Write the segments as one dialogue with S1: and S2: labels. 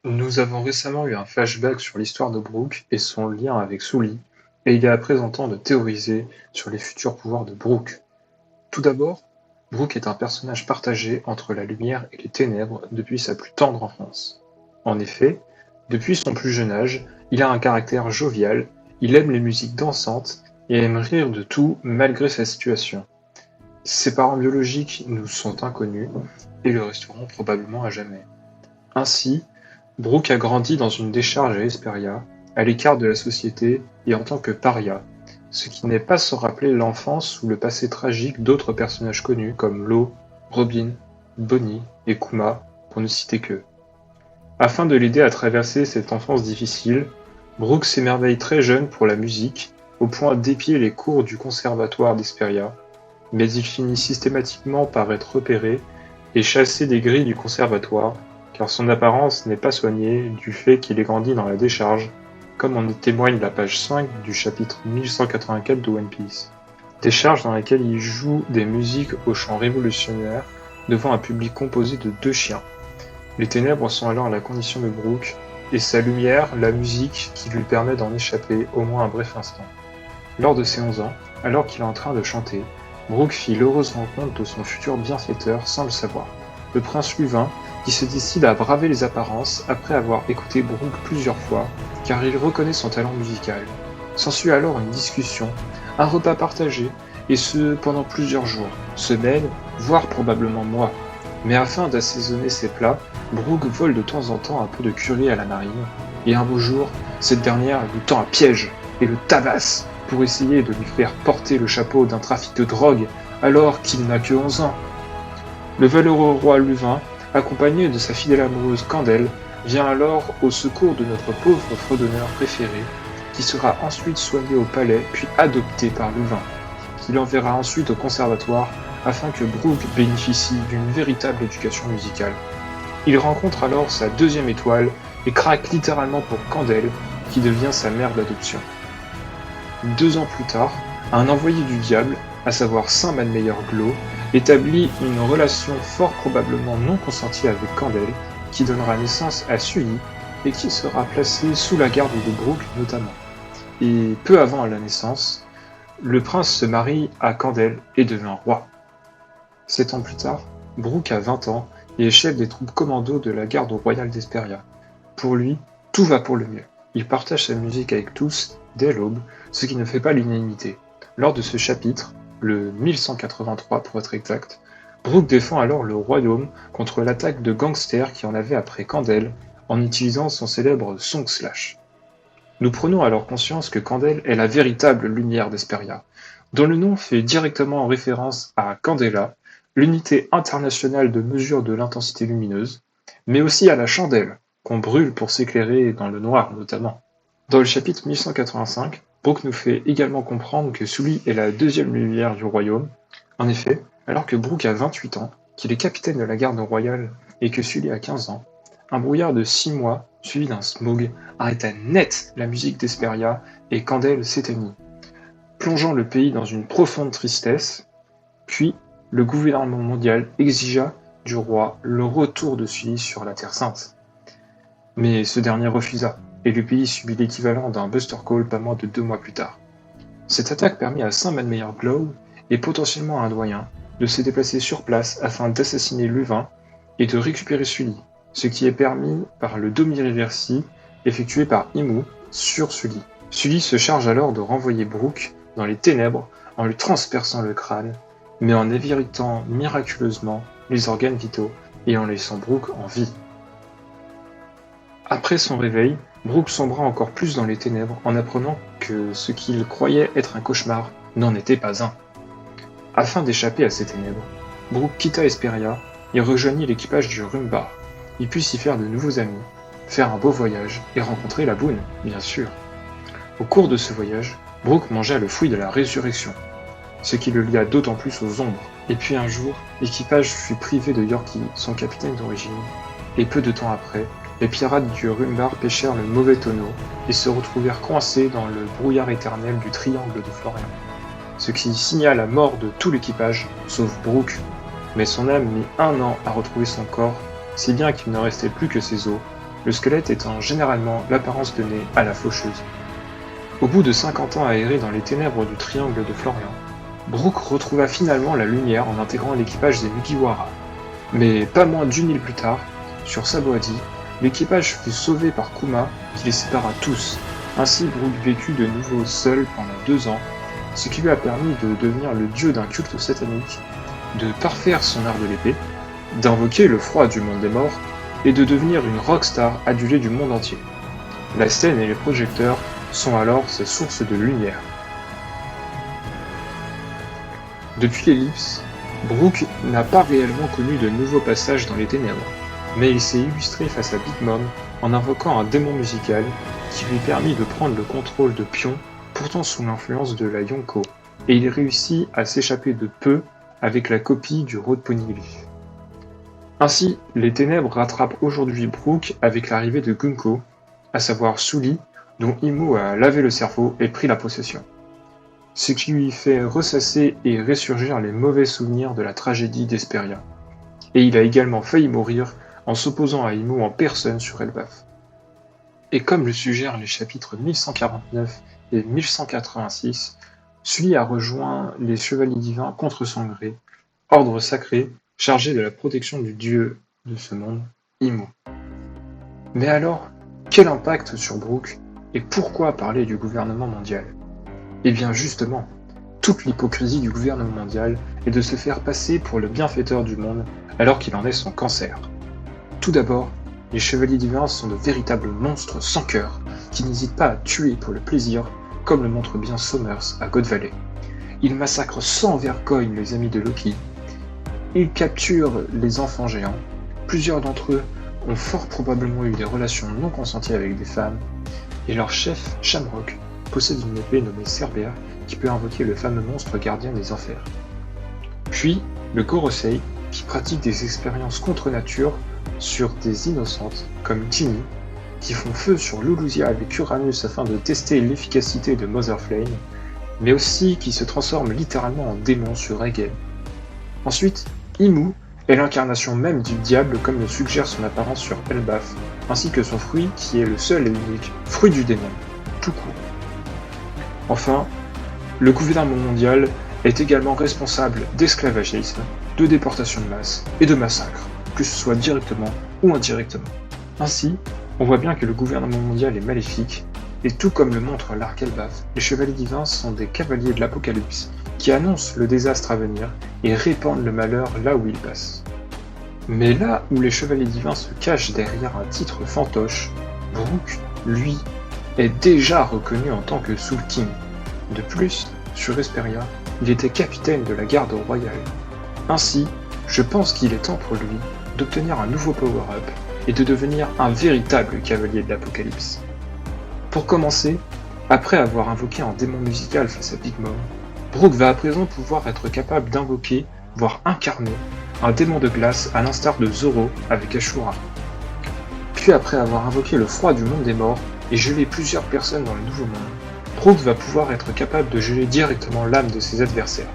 S1: Nous avons récemment eu un flashback sur l'histoire de Brooke et son lien avec Sully, et il est à présent temps de théoriser sur les futurs pouvoirs de Brooke. Tout d'abord, Brooke est un personnage partagé entre la lumière et les ténèbres depuis sa plus tendre enfance. En effet, depuis son plus jeune âge, il a un caractère jovial, il aime les musiques dansantes et aime rire de tout malgré sa situation. Ses parents biologiques nous sont inconnus et le resteront probablement à jamais. Ainsi, Brooke a grandi dans une décharge à Hesperia, à l'écart de la société et en tant que paria, ce qui n'est pas sans rappeler l'enfance ou le passé tragique d'autres personnages connus comme Lo, Robin, Bonnie et Kuma, pour ne citer qu'eux. Afin de l'aider à traverser cette enfance difficile, Brooke s'émerveille très jeune pour la musique, au point d'épier les cours du conservatoire d'Hesperia, mais il finit systématiquement par être repéré et chassé des grilles du conservatoire, car son apparence n'est pas soignée du fait qu'il ait grandi dans la décharge, comme en témoigne la page 5 du chapitre 1184 de One Piece. Décharge dans laquelle il joue des musiques au chant révolutionnaire devant un public composé de 2 chiens. Les ténèbres sont alors la condition de Brooke, et sa lumière, la musique, qui lui permet d'en échapper au moins un bref instant. Lors de ses 11 ans, alors qu'il est en train de chanter, Brooke fit l'heureuse rencontre de son futur bienfaiteur sans le savoir, le prince Luvin, qui se décide à braver les apparences après avoir écouté Brooke plusieurs fois, car il reconnaît son talent musical. S'ensuit alors une discussion, un repas partagé, et ce pendant plusieurs jours, semaines, voire probablement mois. Mais afin d'assaisonner ses plats, Brooke vole de temps en temps un peu de curry à la marine, et un beau jour, cette dernière lui tend un piège et le tabasse pour essayer de lui faire porter le chapeau d'un trafic de drogue alors qu'il n'a que 11 ans. Le valeureux roi Luvin, accompagné de sa fidèle amoureuse Candelle, vient alors au secours de notre pauvre fredonneur préféré, qui sera ensuite soigné au palais puis adopté par Luvin, qui l'enverra ensuite au conservatoire afin que Brooke bénéficie d'une véritable éducation musicale. Il rencontre alors sa deuxième étoile et craque littéralement pour Candelle, qui devient sa mère d'adoption. 2 ans plus tard, un envoyé du diable, à savoir Saint Manmeyer Glo, établit une relation fort probablement non consentie avec Candelle, qui donnera naissance à Sully et qui sera placé sous la garde de Brooke notamment. Et peu avant la naissance, le prince se marie à Candelle et devient roi. 7 ans plus tard, Brooke a 20 ans et est chef des troupes commando de la garde royale d'Hesperia. Pour lui, tout va pour le mieux. Il partage sa musique avec tous dès l'aube, ce qui ne fait pas l'unanimité. Lors de ce chapitre, le 1183 pour être exact, Brooke défend alors le royaume contre l'attaque de gangsters qui en avait après Candelle en utilisant son célèbre Song Slash. Nous prenons alors conscience que Candelle est la véritable lumière d'Hesperia, dont le nom fait directement référence à Candela, l'unité internationale de mesure de l'intensité lumineuse, mais aussi à la chandelle, qu'on brûle pour s'éclairer dans le noir notamment. Dans le chapitre 1185, Brooke nous fait également comprendre que Sully est la deuxième lumière du royaume. En effet, alors que Brooke a 28 ans, qu'il est capitaine de la garde royale et que Sully a 15 ans, un brouillard de 6 mois, suivi d'un smog, arrêta net la musique d'Hesperia et Candelle s'éteignit, plongeant le pays dans une profonde tristesse. Puis, le gouvernement mondial exigea du roi le retour de Sully sur la Terre Sainte. Mais ce dernier refusa, et le pays subit l'équivalent d'un Buster Call pas moins de 2 mois plus tard. Cette attaque permit à Saint Manmeyer Glow, et potentiellement à un doyen, de se déplacer sur place afin d'assassiner Luvin et de récupérer Sully, ce qui est permis par le demi-reversi effectué par Imu sur Sully. Sully se charge alors de renvoyer Brooke dans les ténèbres en lui transperçant le crâne, mais en évitant miraculeusement les organes vitaux et en laissant Brooke en vie. Après son réveil, Brooke sombra encore plus dans les ténèbres en apprenant que ce qu'il croyait être un cauchemar n'en était pas un. Afin d'échapper à ces ténèbres, Brooke quitta Hesperia et rejoignit l'équipage du Rumbar. Il put s'y faire de nouveaux amis, faire un beau voyage et rencontrer la Boune, bien sûr. Au cours de ce voyage, Brooke mangea le fruit de la résurrection, ce qui le lia d'autant plus aux ombres. Et puis un jour, l'équipage fut privé de Yorkie, son capitaine d'origine, et peu de temps après, les pirates du Rumbar pêchèrent le mauvais tonneau et se retrouvèrent coincés dans le brouillard éternel du triangle de Florian, ce qui signa la mort de tout l'équipage, sauf Brooke. Mais son âme mit 1 an à retrouver son corps, si bien qu'il ne restait plus que ses os, le squelette étant généralement l'apparence donnée à la faucheuse. Au bout de 50 ans à errer dans les ténèbres du triangle de Florian, Brook retrouva finalement la lumière en intégrant l'équipage des Mugiwara. Mais pas moins d'une île plus tard, sur Sabaody, l'équipage fut sauvé par Kuma qui les sépara tous. Ainsi Brook vécut de nouveau seul pendant 2 ans, ce qui lui a permis de devenir le dieu d'un culte satanique, de parfaire son art de l'épée, d'invoquer le froid du monde des morts, et de devenir une rockstar adulée du monde entier. La scène et les projecteurs sont alors sa source de lumière. Depuis l'ellipse, Brook n'a pas réellement connu de nouveaux passages dans les ténèbres, mais il s'est illustré face à Big Mom en invoquant un démon musical qui lui permit de prendre le contrôle de Pion, pourtant sous l'influence de la Yonko, et il réussit à s'échapper de peu avec la copie du Road Poneglyph. Ainsi, les ténèbres rattrapent aujourd'hui Brook avec l'arrivée de Gunko, à savoir Sully, dont Imu a lavé le cerveau et pris la possession. Ce qui lui fait ressasser et ressurgir les mauvais souvenirs de la tragédie d'Hesperia. Et il a également failli mourir en s'opposant à Imu en personne sur Elbaf. Et comme le suggèrent les chapitres 1149 et 1186, Sully a rejoint les Chevaliers Divins contre son gré, ordre sacré chargé de la protection du dieu de ce monde, Imu. Mais alors, quel impact sur Brook et pourquoi parler du gouvernement mondial? Eh bien justement, toute l'hypocrisie du gouvernement mondial est de se faire passer pour le bienfaiteur du monde alors qu'il en est son cancer. Tout d'abord, les Chevaliers Divins sont de véritables monstres sans cœur qui n'hésitent pas à tuer pour le plaisir, comme le montre bien Somers à God Valley. Ils massacrent sans vergogne les amis de Loki. Ils capturent les enfants géants. Plusieurs d'entre eux ont fort probablement eu des relations non consenties avec des femmes. Et leur chef, Shamrock, possède une épée nommée Cerbère qui peut invoquer le fameux monstre gardien des enfers. Puis, le Gorosei, qui pratique des expériences contre nature sur des innocentes, comme Ginny, qui font feu sur Lulusia avec Uranus afin de tester l'efficacité de Mother Flame, mais aussi qui se transforme littéralement en démon sur Hegel. Ensuite, Imu est l'incarnation même du diable comme le suggère son apparence sur Elbaf, ainsi que son fruit qui est le seul et unique fruit du démon, tout court. Enfin, le gouvernement mondial est également responsable d'esclavagisme, de déportation de masse et de massacres, que ce soit directement ou indirectement. Ainsi, on voit bien que le gouvernement mondial est maléfique, et tout comme le montre l'arc Elbaf, les Chevaliers Divins sont des cavaliers de l'Apocalypse qui annoncent le désastre à venir et répandent le malheur là où ils passent. Mais là où les Chevaliers Divins se cachent derrière un titre fantoche, Brook, lui, est déjà reconnu en tant que Soul King. De plus, sur Hesperia, il était capitaine de la garde royale. Ainsi, je pense qu'il est temps pour lui d'obtenir un nouveau power-up et de devenir un véritable cavalier de l'Apocalypse. Pour commencer, après avoir invoqué un démon musical face à Big Mom, Brook va à présent pouvoir être capable d'invoquer, voire incarner, un démon de glace à l'instar de Zoro avec Ashura. Puis après avoir invoqué le froid du monde des morts et gelé plusieurs personnes dans le Nouveau Monde, Brook va pouvoir être capable de geler directement l'âme de ses adversaires.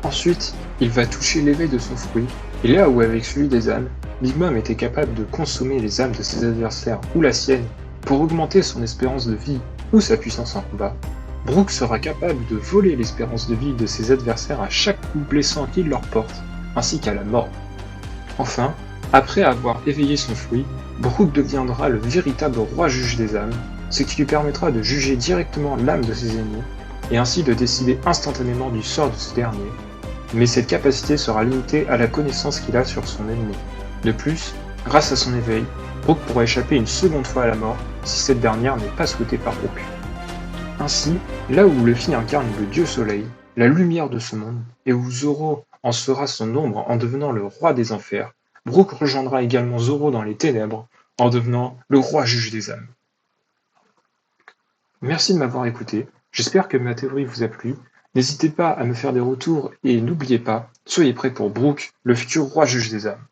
S1: Ensuite, il va toucher l'éveil de son fruit, et là où avec celui des âmes, Big Mom était capable de consommer les âmes de ses adversaires ou la sienne pour augmenter son espérance de vie ou sa puissance en combat, Brook sera capable de voler l'espérance de vie de ses adversaires à chaque coup blessant qu'il leur porte, ainsi qu'à la mort. Enfin, après avoir éveillé son fruit, Brook deviendra le véritable roi juge des âmes, ce qui lui permettra de juger directement l'âme de ses ennemis, et ainsi de décider instantanément du sort de ce dernier, mais cette capacité sera limitée à la connaissance qu'il a sur son ennemi. De plus, grâce à son éveil, Brook pourra échapper une seconde fois à la mort si cette dernière n'est pas souhaitée par Brook. Ainsi, là où Luffy incarne le dieu soleil, la lumière de ce monde, et où Zoro en sera son ombre en devenant le roi des enfers, Brook rejoindra également Zoro dans les ténèbres en devenant le roi juge des âmes. Merci de m'avoir écouté, j'espère que ma théorie vous a plu, n'hésitez pas à me faire des retours et n'oubliez pas, soyez prêts pour Brook, le futur roi juge des âmes.